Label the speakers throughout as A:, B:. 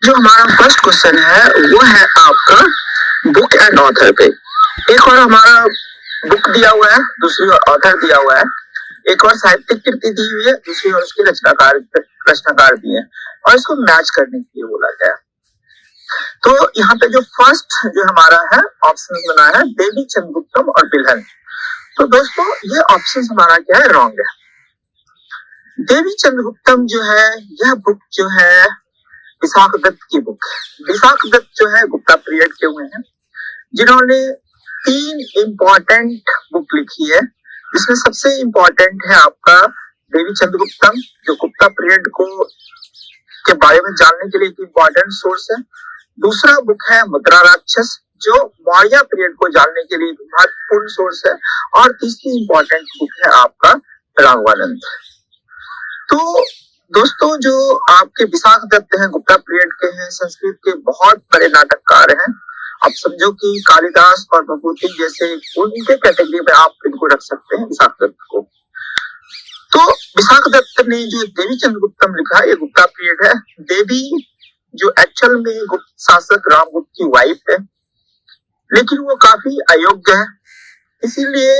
A: जो हमारा first question है वो है आपका बुक एंड ऑथर पे। एक और हमारा बुक दिया हुआ है, दूसरी ओर ऑथर दिया हुआ है, एक और साहित्यिक कृति दी हुई है, दूसरी ओर उसके रचनाकार दिए हैं और इसको मैच करने के लिए बोला गया। तो यहाँ पे जो फर्स्ट जो हमारा है ऑप्शन बना है देवी चंद्रगुप्तम और बिल्हन। तो दोस्तों ये ऑप्शन हमारा क्या है, रॉन्ग है। देवी चंद्रगुप्तम जो है यह बुक जो है विशाख दत्त की बुक। विशाख दत्त जो है गुप्ता पीरियड के हुए हैं, जिन्होंने 3 इम्पोर्टेंट बुक लिखी है, जिसमें सबसे इम्पोर्टेंट है आपका देवी चंद्रगुप्तम, जो गुप्ता पीरियड को के बारे में जानने के लिए एक इम्पोर्टेंट सोर्स है। दूसरा बुक है मुद्रा राक्षस, जो मौर्य पीरियड को जानने के लिए महत्वपूर्ण सोर्स है। और तीसरी इम्पोर्टेंट बुक है आपका राघवानंद। तो दोस्तों जो आपके विशाख दत्त हैं, गुप्ता पीरियड के हैं, संस्कृत के बहुत बड़े नाटककार हैं। आप समझो कि कालिदास और भभूति जैसे उनके कैटेगरी में आप इनको रख सकते हैं, विशाख दत्त को। तो विशाख दत्त ने जो देवी चंद्रगुप्तम लिखा है, ये गुप्ता पीरियड है। देवी जो एक्चुअल में गुप्त शासक रामगुप्त की वाइफ है, लेकिन वो काफी अयोग्य है, इसीलिए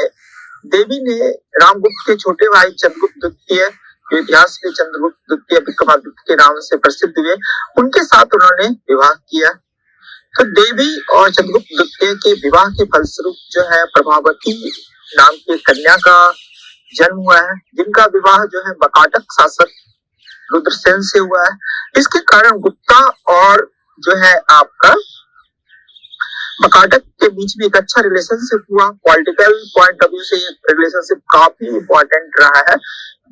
A: देवी ने रामगुप्त के छोटे भाई चंद्रगुप्त द्वितीय, जो इतिहास में चंद्रगुप्त द्वितीय विक्रमादित्य के नाम से प्रसिद्ध हुए, उनके साथ उन्होंने विवाह किया। तो देवी और चंद्रगुप्त द्वितीय के विवाह के फलस्वरूप जो है प्रभावती नाम की कन्या का जन्म हुआ है, जिनका विवाह जो है बकाटक शासक रुद्रसेन से हुआ है। इसके कारण गुप्ता और जो है आपका बकाटक के बीच में एक अच्छा रिलेशनशिप हुआ। पॉलिटिकल पॉइंट ऑफ व्यू से ये रिलेशनशिप काफी इंपॉर्टेंट रहा है,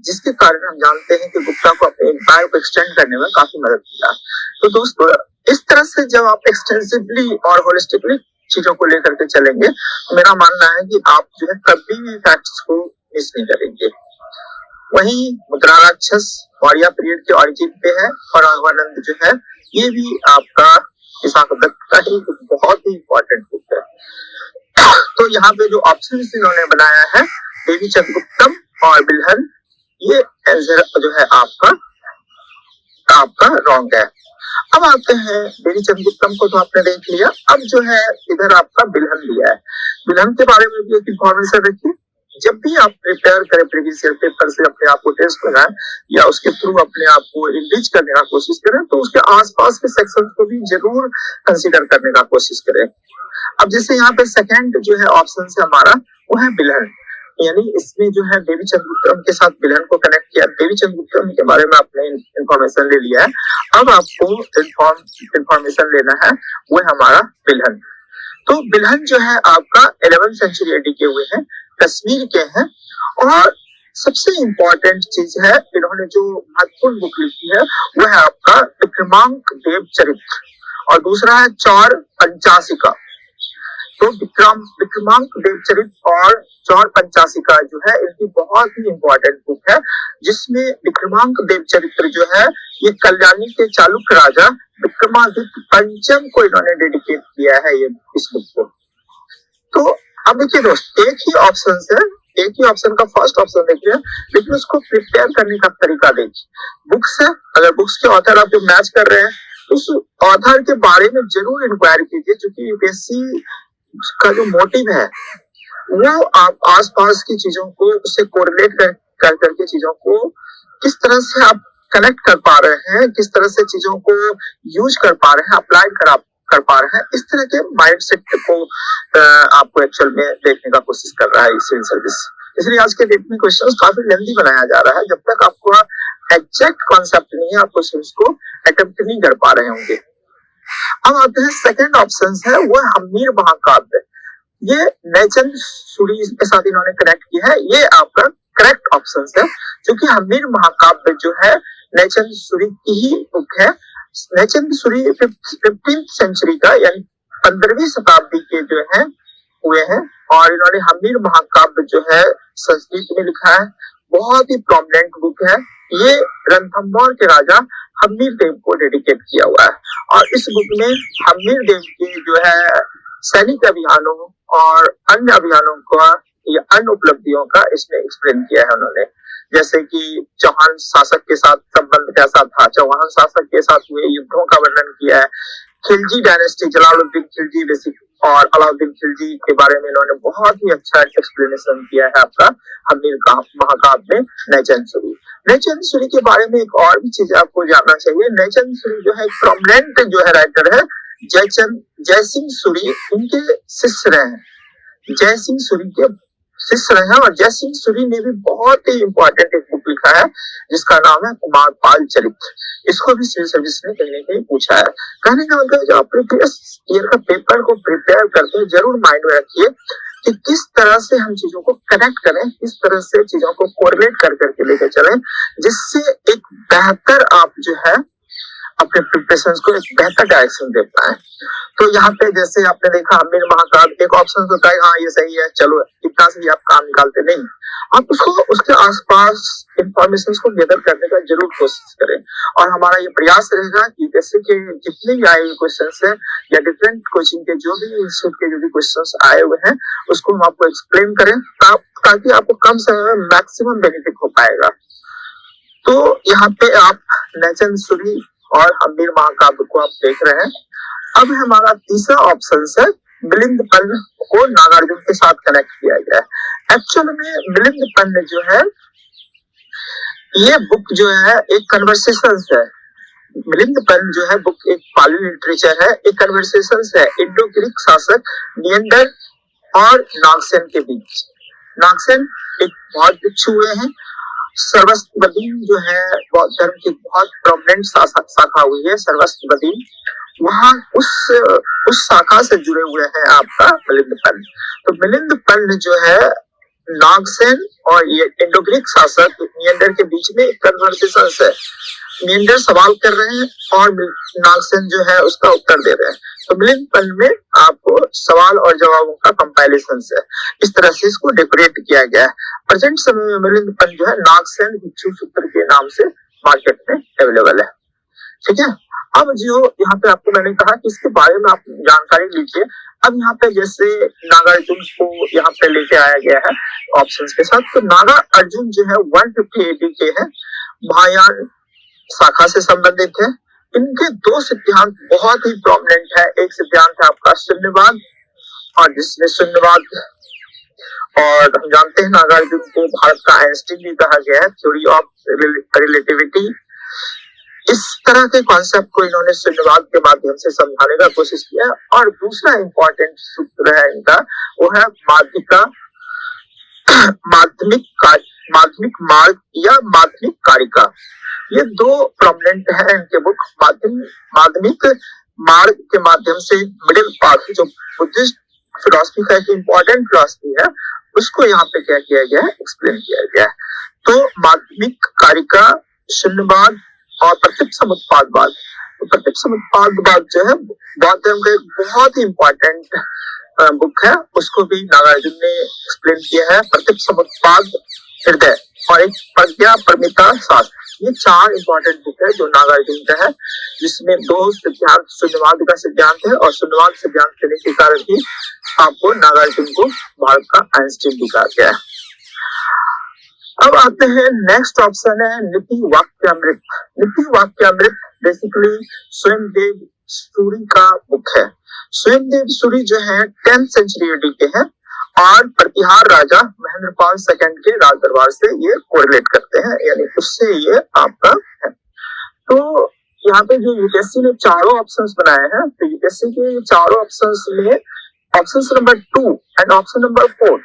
A: जिसके कारण हम जानते हैं कि गुप्ता को अपने एम्पायर को एक्सटेंड करने में काफी मदद मिला। तो दोस्तों इस तरह से जब आप एक्सटेंसिवली और होलिस्टिकली चीजों को लेकर के चलेंगे, मेरा मानना है कि आप जो है कभी भी फैक्ट्स को मिस नहीं करेंगे। वहीं मुद्रा राक्षस मौर्य पीरियड के ऑरिजिन पे है और राघवानंद जो है ये भी आपका विशाख दत्त का ही बहुत ही इंपॉर्टेंट बुक है। तो यहाँ पे जो ऑप्शन इन्होंने बनाया है देवी चंद्रगुप्तम और बिल्हन, ये आंसर जो है आपका रॉन्ग है। अब आते हैं देवी चंद्रगुप्तम को तो आपने देख लिया, अब जो है इधर आपका बिल्हन दिया है। बिल्हन के बारे में भी एक इंफॉर्मेशन रखिए, जब भी आप प्रिपेयर करें प्रीवियस ईयर पेपर से अपने आप को टेस्ट लगाएं या उसके थ्रू अपने आप को एनरिच करने का कोशिश करें, तो उसके आसपास के सेक्शन को भी जरूर कंसीडर करने का कोशिश करें। अब जैसे यहाँ पे सेकंड जो है ऑप्शन है हमारा, वो है बिल्हन, यानी इसमें जो है देवी चंद्रगुप्तम के साथ बिल्हन को कनेक्ट किया। देवी चंद्रगुप्तम के बारे में आपने इंफॉर्मेशन ले लिया है, अब आपको इंफॉर्मेशन लेना है वो हमारा बिल्हन। तो बिल्हन जो है आपका 11वीं सेंचुरी एडी के हुए हैं, कश्मीर के हैं। और सबसे इंपॉर्टेंट चीज है, इन्होंने जो महत्वपूर्ण बुक लिखी है वो है आपका विक्रमांक देव चरित्र, और दूसरा है चौर पंचाशिका। तो विक्रमांक देव चरित्र और चौर पंचाशिका जो है इनकी बहुत ही इंपॉर्टेंट बुक है, जिसमें विक्रमांक देव चरित्र जो है ये कल्याणी के चालुक्य राजा विक्रमादित्य पंचम को इन्होंने डेडिकेट किया है ये इस बुक को। तो अब देखिए दोस्त, एक ही ऑप्शन का फर्स्ट ऑप्शन देखिए, लेकिन उसको प्रिपेयर करने का तरीका देखिए। बुक्स है, अगर बुक्स के ऑथर आप जो मैच कर रहे हैं, उस ऑथर के बारे में जरूर इंक्वायरी कीजिए, क्योंकि यूपीएससी का जो मोटिव है वो आप आसपास की चीजों को उससे कोरिलेट कर करके चीजों को किस तरह से आप कनेक्ट कर पा रहे हैं, किस तरह से चीजों को यूज कर पा रहे हैं, अप्लाई कर पा रहे हैं, इस तरह के माइंडसेट को आपको एक्चुअल में देखने का कोशिश कर रहा है सिविल सर्विस। इसलिए आज के डेट में क्वेश्चंस काफी लेंथी बनाया जा रहा है, जब तक आपको एग्जैक्ट कॉन्सेप्ट नहीं है आप क्वेश्चंस को अटेम्प्ट नहीं कर पा रहे होंगे। अब आते हैं सेकंड ऑप्शन है, वो हम्मीर महाकाव्य। ये नैचंद सूरी के साथ इन्होंने कनेक्ट किया है, ये आपका करेक्ट ऑप्शन है, क्योंकि हम्मीर महाकाव्य जो है नैचंद सूरी की ही बुक है। नैचंद सूरी 15वीं सेंचुरी का यानी 15वीं शताब्दी के जो है हुए हैं, और इन्होंने हम्मीर महाकाव्य जो है संस्कृत में लिखा है, बहुत ही प्रोमिनेंट बुक है। ये रणथंभौर के राजा हम्मीर देव को डेडिकेट किया हुआ है, और इस बुक में हम्मीर देव की जो है सैनिक अभियानों और अन्य अभियानों का या अन्य उपलब्धियों का इसमें एक्सप्लेन किया है उन्होंने। जैसे कि चौहान शासक के साथ संबंध कैसा था, चौहान शासक के साथ हुए युद्धों का वर्णन किया है, खिलजी डायनेस्टी, जलालुद्दीन खिलजी बेसिक और अलाउद्दीन खिलजी के बारे में इन्होंने बहुत ही अच्छा एक्सप्लेनेशन किया है आपका हमीर महाकाव्य में नैचंद सूरी। नैचंद सूरी के बारे में एक और भी चीज आपको जानना चाहिए। नैचंद सूरी जो है एक प्रोमिनेंट जो है राइटर है, जयसिंह सूरी उनके शिष्य रहे हैं, जयसिंह सूरी के शिष्य रहे हैं। और जयसिंह सूरी ने भी बहुत ही इंपॉर्टेंट एक बुक लिखा है जिसका नाम है कुमारपाल चरित्र। इसको भी सिविल सर्विस ने कहीं ना कहीं पूछा है। कहने का मतलब जब आप प्रीवियस ईयर का पेपर को प्रिपेयर करते हैं जरूर माइंड में रखिए कि किस तरह से हम चीजों को कनेक्ट करें, किस तरह से चीजों को कोरिलेट कर करके लेकर चलें, जिससे एक बेहतर आप जो है अपने प्रिपरेशन को एक बेहतर डायरेक्शन दे पाए। तो यहाँ पे जैसे आपने देखा हमीर महाकाव्य, एक ऑप्शन होता है हाँ ये सही है, चलो इतना सही आप काम निकालते नहीं, आप उसको उसके आसपास इंफॉर्मेशन को गैदर करने का जरूर कोशिश करें। और हमारा ये प्रयास रहेगा कि जैसे कि जितने भी आए हुए क्वेश्चन है या डिफरेंट कोचिंग के जो भी इंस्टीट्यूट के जो भी क्वेश्चन आए हुए हैं उसको हम आपको एक्सप्लेन करें ताकि आपको कम समय में मैक्सिमम बेनिफिट हो पाएगा। तो यहाँ पे आप नैचंद सूरी और हमीर महाकाव्य को आप देख रहे हैं। अब हमारा तीसरा ऑप्शन है मिलिंद पन्न को नागार्जुन के साथ कनेक्ट किया गया है। एक्चुअल में मिलिंद पन्न जो है ये बुक जो है एक कन्वर्सेशन है। मिलिंद पन्न जो है बुक एक पाली लिटरेचर है, एक कन्वर्सेशन है इंडो ग्रीक शासक नियंडर और नागसेन के बीच। नागसेन एक बहुत भिक्षु हुए हैं, सर्वस्वदीन जो है बौद्ध धर्म की बहुत प्रोमिनेंट शाखा हुई है सर्वस्वदीन, वहां उस शाखा से जुड़े हुए हैं आपका मिलिंद पन्न। तो मिलिंद पन्न जो है नागसेन और ये इंडो ग्रीक शासक नियंडर के बीच में एक कन्वर्सेशन है। नियंडर सवाल कर रहे हैं और नागसेन जो है उसका उत्तर दे रहे हैं। तो मिलिंद पन्न में आपको सवाल और जवाबों का कंपाइलेशन है। इस तरह से इसको डेकोरेट किया गया है। प्रेजेंट समय में मिलिंद पन्न जो है नागसेन भिक्षु सूत्र के नाम से मार्केट में अवेलेबल है। ठीक है, अब जो यहाँ पे आपको मैंने कहा कि इसके बारे में आप जानकारी लीजिए। अब यहाँ पे जैसे नागार्जुन को यहाँ पे लेके आया गया है ऑप्शंस के साथ, तो नागा अर्जुन जो है 150 AD के हैं, महायान शाखा से संबंधित है। इनके दो सिद्धांत बहुत ही प्रोमिनेंट है। एक सिद्धांत है आपका शून्यवाद, और जिसमें शून्यवाद और हम जानते हैं नागार्जुन को भारत का आइंस्टीन भी कहा गया है, थ्योरी ऑफ रिलेटिविटी। इस तरह के कॉन्सेप्ट को इन्होंने शून्यवाद के माध्यम से समझाने का कोशिश किया। और दूसरा इंपॉर्टेंट सूत्र है इनका, वो है माध्यमिक मार्ग या माध्यमिक कारिका। ये दो प्रोमिनेंट है इनके बुक। माध्यमिक मार्ग के माध्यम से मिडिल पाथ जो बुद्धिस्ट फिलॉसफी का एक इम्पोर्टेंट फिलॉसफी है उसको यहाँ पे क्या किया गया है, एक्सप्लेन किया गया है। तो माध्यमिक कारिका, शून्यवाद और प्रत्यक्ष समुत्पादवाद। तो प्रत्यक्ष समुत्पादवाद जो है बौद्ध धर्म का एक बहुत ही इम्पोर्टेंट बुक है, उसको भी नागार्जुन ने एक्सप्लेन किया है। प्रत्यक्ष समुत्पाद हृदय और एक प्रज्ञा परमिता शास्त्र, ये चार इंपॉर्टेंट बुक है जो नागार्जुन का है, जिसमें दो सिद्धांत शून्यवाद का सिद्धांत है और शून्यवाद सिद्धांत देने के कारण ही आपको नागार्जुन को भारत का आइंस्टीन भी कहा गया है। अब आते हैं नेक्स्ट ऑप्शन है नीति वाक्यामृत। नीति वाक्यामृत बेसिकली स्वयंदेव सूरी का बुक है। स्वयंदेव सूरी जो है 10th सेंचुरी AD के हैं और प्रतिहार राजा महेंद्रपाल सेकंड के राज दरबार से ये कोरिलेट करते हैं, यानी उससे ये आपका है। तो यहाँ पे जो यूपीएससी ने चारों ऑप्शंस बनाए हैं, तो यूपीएससी के चारों ऑप्शंस में option number 2 and option number 4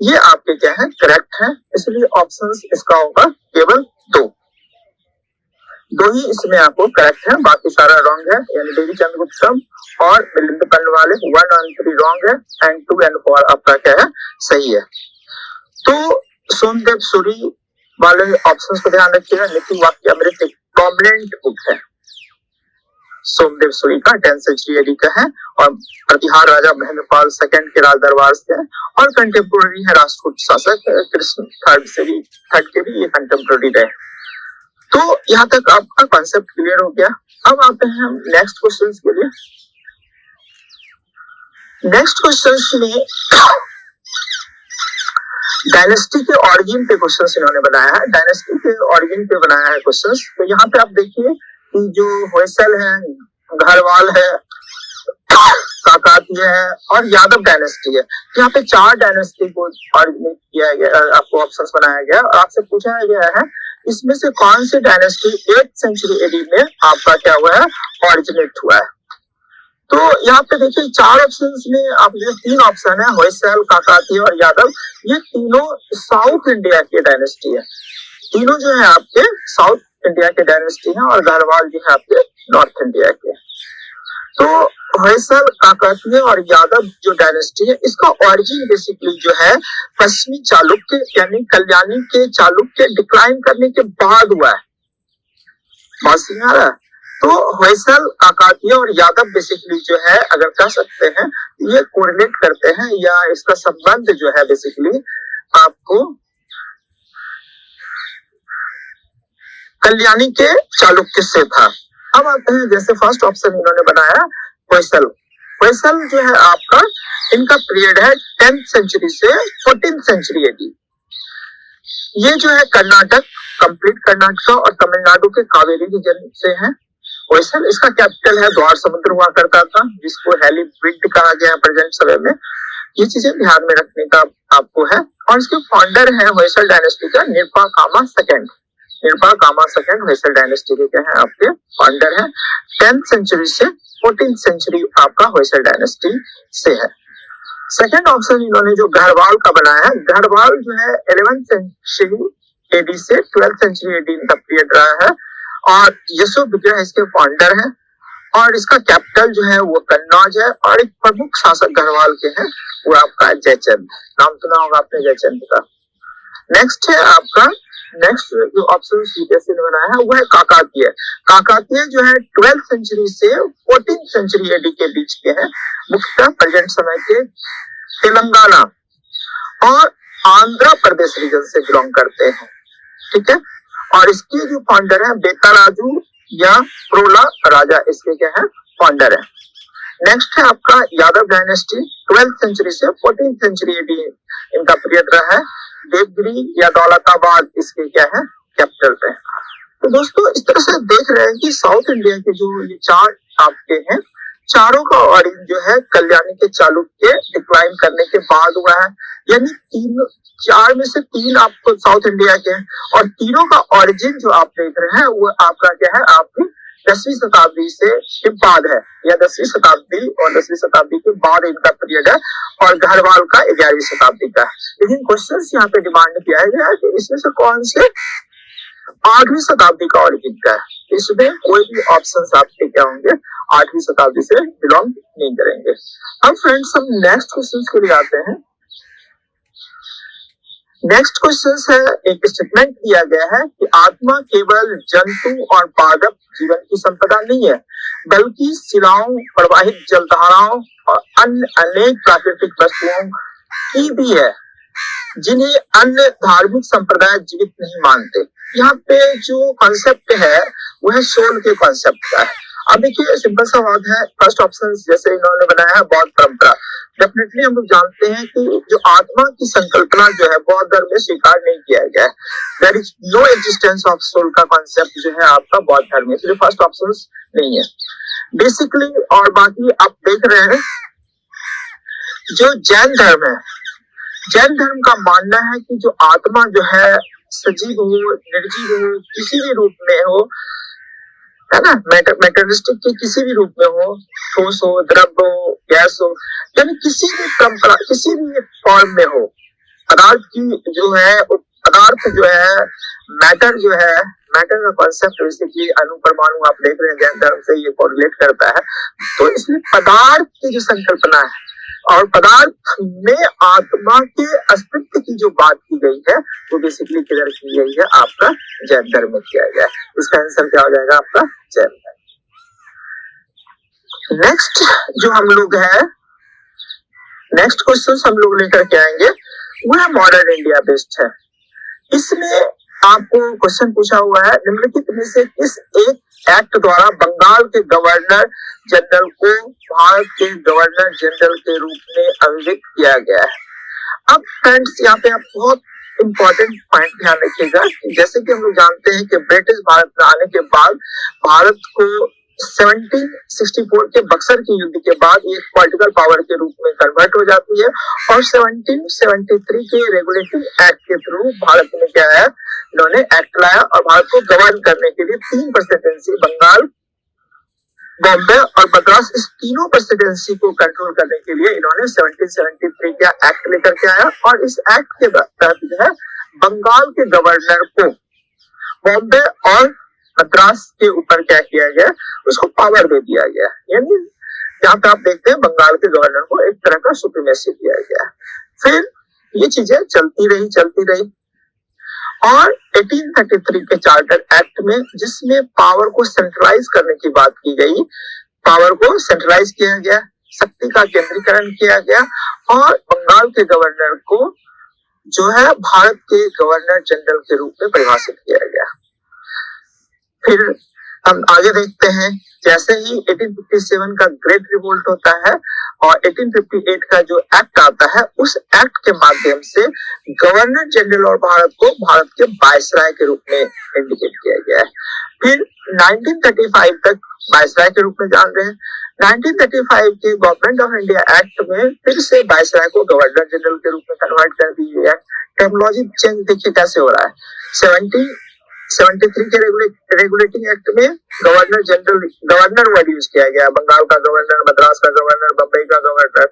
A: ये आपके क्या है, करेक्ट है। इसलिए ऑप्शंस इसका होगा केवल दो ही इसमें आपको करेक्ट है, बाकी सारा रॉन्ग है। यानी देवी चंद्रगुप्तम और मिलिंद पन्न वाले 1 और 3 रॉन्ग है एंड 2 एंड 4 आपका क्या है, सही है। तो सोमदेव सूरी वाले ऑप्शंस को ध्यान रखिएगा। नीति वाक्यामृत एक प्रोमिनेंट बुक है, सोमदेव सूरी का 10th सेंचुरी AD का है और प्रतिहार राजा महेंद्रपाल सेकंड के राज दरबार से है और कंटेम्पोररी है राष्ट्रकूट शासक कृष्ण थर्ड के भी ये कंटेम्पोररी रहे। तो यहाँ तक आपका कॉन्सेप्ट क्लियर हो गया। अब आते हैं हम नेक्स्ट क्वेश्चन के लिए। नेक्स्ट क्वेश्चन में डायनेस्टी के ऑरिजिन पे क्वेश्चन इन्होंने बनाया है, डायनेस्टी के ऑरिजिन पे बनाया है क्वेश्चन। तो यहाँ पे आप देखिए कि जो होयसल है, घरवाल है, काकातीय है और यादव डायनेस्टी है। यहाँ पे 4 डायनेस्टी को ऑरिजिनेट किया गया, आपको ऑप्शंस बनाया गया और आपसे पूछा गया है इसमें से कौन सी डायनेस्टी 8th सेंचुरी एडी में आपका क्या हुआ है, ऑरिजिनेट हुआ है। तो यहाँ पे देखिए 4 ऑप्शंस में आप जो 3 ऑप्शन है, होयसल, काकातीय और यादव, ये तीनों साउथ इंडिया के डायनेस्टी है। तीनों जो है आपके साउथ इंडिया के डायनेस्टी है और गढ़वाल जो है आपके नॉर्थ इंडिया के। तो होयसल, काकातीय और यादव जो डायनेस्टी है, इसका ओरिजिन बेसिकली जो है पश्चिमी चालुक्य यानी कल्याणी के चालुक्य डिक्लाइन करने के बाद हुआ है। बात समझ आ रहा है? तो होयसल, काकातीय और यादव बेसिकली जो है, अगर कह सकते हैं, ये कोरिलेट करते हैं या इसका संबंध जो है बेसिकली आपको कल्याणी के चालुक्य से था। अब आते हैं, जैसे फर्स्ट ऑप्शन इन्होंने बनाया होयसल। होयसल जो है आपका, इनका पीरियड है 10th सेंचुरी से 14th सेंचुरी एडी। ये जो है कर्नाटक, कंप्लीट कर्नाटक और तमिलनाडु के कावेरी रीजन से है होयसल। इसका कैपिटल है द्वार समुद्र हुआ करता था, जिसको हेलीब्रिड कहा गया है प्रेजेंट समय में। ये चीजें ध्यान में रखने का आपको है। और इसके फाउंडर है होयसल डायनेस्टी का निरपाकामा सेकंड। निरपाकामा सेकंड होयसल डायनेस्टी के हैं आपके फाउंडर है। 10th सेंचुरी से 14th सेंचुरी आपका होयसल डायनेस्टी से है। सेकंड ऑप्शन इन्होंने जो गढ़वाल का बनाया है, गढ़वाल जो है 11th सेंचुरी एडी से 12th सेंचुरी एडी का पीरियड रहा है और यशो विग्रह इसके फाउंडर है और इसका कैपिटल जो है वो कन्नौज है और एक प्रमुख शासक गढ़वाल के हैं वो आपका जयचंद। नाम सुना होगा आपने जयचंद का। नेक्स्ट है आपका, नेक्स्ट जो ऑप्शन ने बनाया है वो है काकातीय। काकातीय जो है 12th सेंचुरी से 14th सेंचुरी एडी के बीच के हैं, मुख्यतः प्रेजेंट समय के तेलंगाना और आंध्र प्रदेश रीजन से बिलोंग करते हैं। ठीक है, और इसके जो फाउंडर है बेताराजू या प्रोला राजा, इसके क्या है, फाउंडर है। नेक्स्ट है आपका यादव डायनेस्टी, 12th सेंचुरी से 14th सेंचुरी एडी इनका पीरियड रहा है। देवगिरी या दौलताबाद इसके क्या है, कैपिटल पे। तो दोस्तों इस तरह से देख रहे हैं कि साउथ इंडिया के जो ये 4 आपके हैं, चारों का ऑरिजिन जो है कल्याणी के चालुक्य डिक्लाइन करने के बाद हुआ है। यानी 4 में से 3 आपको साउथ इंडिया के हैं और तीनों का ऑरिजिन जो आप देख रहे हैं वो आपका क्या है, आपकी 10वीं शताब्दी से के बाद है या 10वीं शताब्दी और 10वीं शताब्दी के बाद इनका पीरियड है और घरवाल का 11वीं शताब्दी का। लेकिन क्वेश्चन यहाँ पे डिमांड किया गया है कि इसमें से कौन से 8वीं शताब्दी का ऑरिजिन का है। इसमें कोई भी ऑप्शन आपके क्या होंगे, 8वीं शताब्दी से बिलोंग नहीं करेंगे। अब फ्रेंड्स हम नेक्स्ट क्वेश्चन के लिए आते हैं। नेक्स्ट क्वेश्चन है, एक स्टेटमेंट दिया गया है कि आत्मा केवल जंतु और पादप जीवन की संपदा नहीं है, बल्कि शिलाओं, प्रवाहित जलधाराओं और अन्य अनेक प्राकृतिक वस्तुओं की भी है, जिन्हें अन्य धार्मिक संप्रदाय जीवित नहीं मानते। यहाँ पे जो कॉन्सेप्ट है वो है सोल के कॉन्सेप्ट का है। अब देखिए सिंपल सा बात है, फर्स्ट ऑप्शन जैसे इन्होंने बनाया है बौद्ध परंपरा। डेफिनेटली हम लोग जानते हैं कि जो आत्मा की संकल्पना जो है बौद्ध धर्म में स्वीकार नहीं किया गया है। There is no existence of soul का कॉन्सेप्ट जो है आपका बौद्ध धर्म में, इसलिए फर्स्ट ऑप्शन नहीं है बेसिकली। और बाकी आप देख रहे हैं जो जैन धर्म है, जैन धर्म का मानना है कि जो आत्मा जो है सजीव हो, निर्जीव हो, किसी भी रूप में हो, है ना, मेटेरियलिस्टिक के किसी भी रूप में हो, ठोस हो, द्रव्य हो, गैस हो, यानी किसी भी परंपरा, किसी भी फॉर्म में हो, पदार्थ की जो है, पदार्थ जो है, मैटर जो है, मैटर का कॉन्सेप्ट बेसिकली अणु परमाणु आप देख रहे हैं जैन धर्म से ये कोरिलेट करता है। तो इसलिए पदार्थ की जो संकल्पना है और पदार्थ में आत्मा के अस्तित्व की जो बात की गई है वो बेसिकली किधर की गई है, आपका जैन धर्म में किया गया है। इसका आंसर क्या हो जाएगा, आपका जैन धर्म। नेक्स्ट जो हम लोग है, नेक्स्ट क्वेश्चन हम लोग लेकर के आएंगे वो है मॉडर्न इंडिया बेस्ड है। इसमें आपको क्वेश्चन पूछा हुआ है, निम्नलिखित में से किस एक एक्ट द्वारा बंगाल के गवर्नर जनरल को भारत के गवर्नर जनरल के रूप में अभिव्यक्त किया गया है। अब फ्रेंड्स यहाँ पे आप बहुत इंपॉर्टेंट पॉइंट ध्यान रखिएगा, जैसे कि हम लोग जानते हैं कि ब्रिटिश भारत में आने के बाद भारत को 1764 के बक्सर के युद्ध के बाद एक पॉलिटिकल पावर के रूप में कन्वर्ट हो जाती है और 1773 के रेगुलेटिंग एक्ट के थ्रू भारत में क्या है, इन्होंने एक्ट लाया और भारत को गवर्न करने के लिए 3 प्रेसिडेंसी, बंगाल, बॉम्बे और मद्रास, इस तीनों प्रेसिडेंसी को कंट्रोल करने के लिए इन्होंने 1773 का एक्ट लेकर के आया और इस एक्ट के तहत जो है बंगाल के गवर्नर को बॉम्बे और मद्रास के ऊपर क्या किया गया, उसको पावर दे दिया गया। यानी यहाँ पे आप देखते हैं बंगाल के गवर्नर को एक तरह का सुप्रीमेसी दिया गया। फिर ये चीजें चलती रही और 1833 के चार्टर एक्ट में, जिसमें पावर को सेंट्रलाइज करने की बात की गई, पावर को सेंट्रलाइज किया गया, शक्ति का केंद्रीकरण किया गया और बंगाल के गवर्नर को जो है भारत के गवर्नर जनरल के रूप में परिभाषित किया गया। फिर हम आगे देखते हैं, जैसे ही 1857 का ग्रेट रिवोल्ट होता है और 1858 का जो एक्ट आता है, उस एक्ट के माध्यम से गवर्नर जनरल और भारत को भारत के वायसराय के रूप में इंडिकेट किया गया है। फिर 1935 तक वायसराय के रूप में जान रहे हैं। 1935 के गवर्नमेंट ऑफ इंडिया एक्ट में फिर से वायसराय को गवर्नर जनरल के रूप में कन्वर्ट कर दी गई है। टेक्नोलॉजी चेंज देखिए कैसे हो रहा है। 73 के रेगुलेटिंग एक्ट में गवर्नर वर्ड यूज किया गया, बंगाल का गवर्नर, मद्रास का गवर्नर, बम्बई का गवर्नर।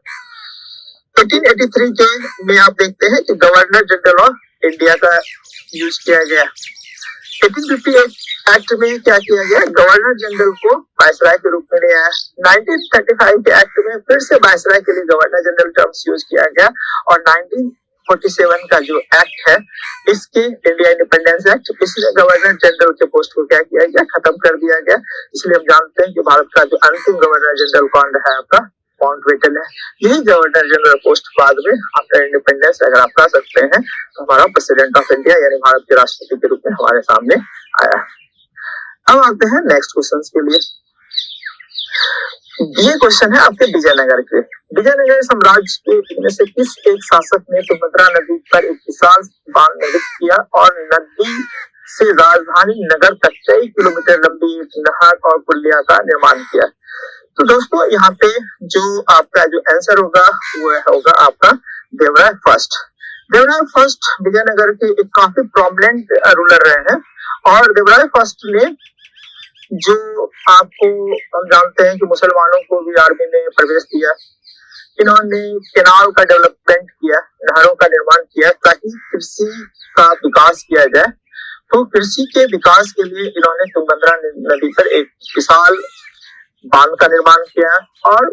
A: 1883 के में आप देखते हैं कि गवर्नर जनरल ऑफ इंडिया का यूज किया गया। 1858 एक्ट में क्या किया गया, गवर्नर जनरल को वायसराय के रूप में लिया है। 1935 के एक्ट में फिर से वायसराय के लिए गवर्नर जनरल टर्म्स यूज किया गया और 1947 का जो एक्ट है, इसके इंडिया इंडिपेंडेंस एक्ट, इसने गवर्नर जनरल के पोस्ट को क्या किया गया, खत्म कर दिया गया। इसलिए हम जानते हैं कि भारत का जो अंतिम गवर्नर जनरल कौन है, आपका माउंटबेटन है। यही गवर्नर जनरल पोस्ट बाद में आफ्टर इंडिपेंडेंस, अगर आप कह सकते हैं, तो हमारा प्रेसिडेंट ऑफ इंडिया यानी भारत के राष्ट्रपति के रूप में हमारे सामने आया। अब आते हैं नेक्स्ट क्वेश्चन के लिए। ये क्वेश्चन है आपके विजयनगर के। विजयनगर साम्राज्य के इनमें से किस एक शासक ने तुंगभद्रा नदी पर एक विशाल बांध निर्मित किया और नदी से राजधानी नगर तक कई किलोमीटर लंबी एक नहर और पुलिया का निर्माण किया? तो दोस्तों यहाँ पे जो आपका जो आंसर होगा वो होगा आपका देवराय फर्स्ट। देवराय फर्स्ट विजयनगर के एक काफी प्रोमिनेंट रूलर रहे हैं और देवराय फर्स्ट ने जो आपको हम जानते हैं कि मुसलमानों को भी आर्मी में प्रवेश दिया, इन्होंने कैनाल का डेवलपमेंट किया, नहरों का निर्माण किया ताकि कृषि का विकास किया जाए। तो कृषि के विकास के लिए इन्होंने तुंगभद्रा नदी पर एक विशाल बांध का निर्माण किया और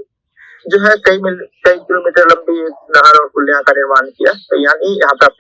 A: जो है कई किलोमीटर लंबी एक नहर और पुलिया का निर्माण किया। तो यानी यहाँ पे आप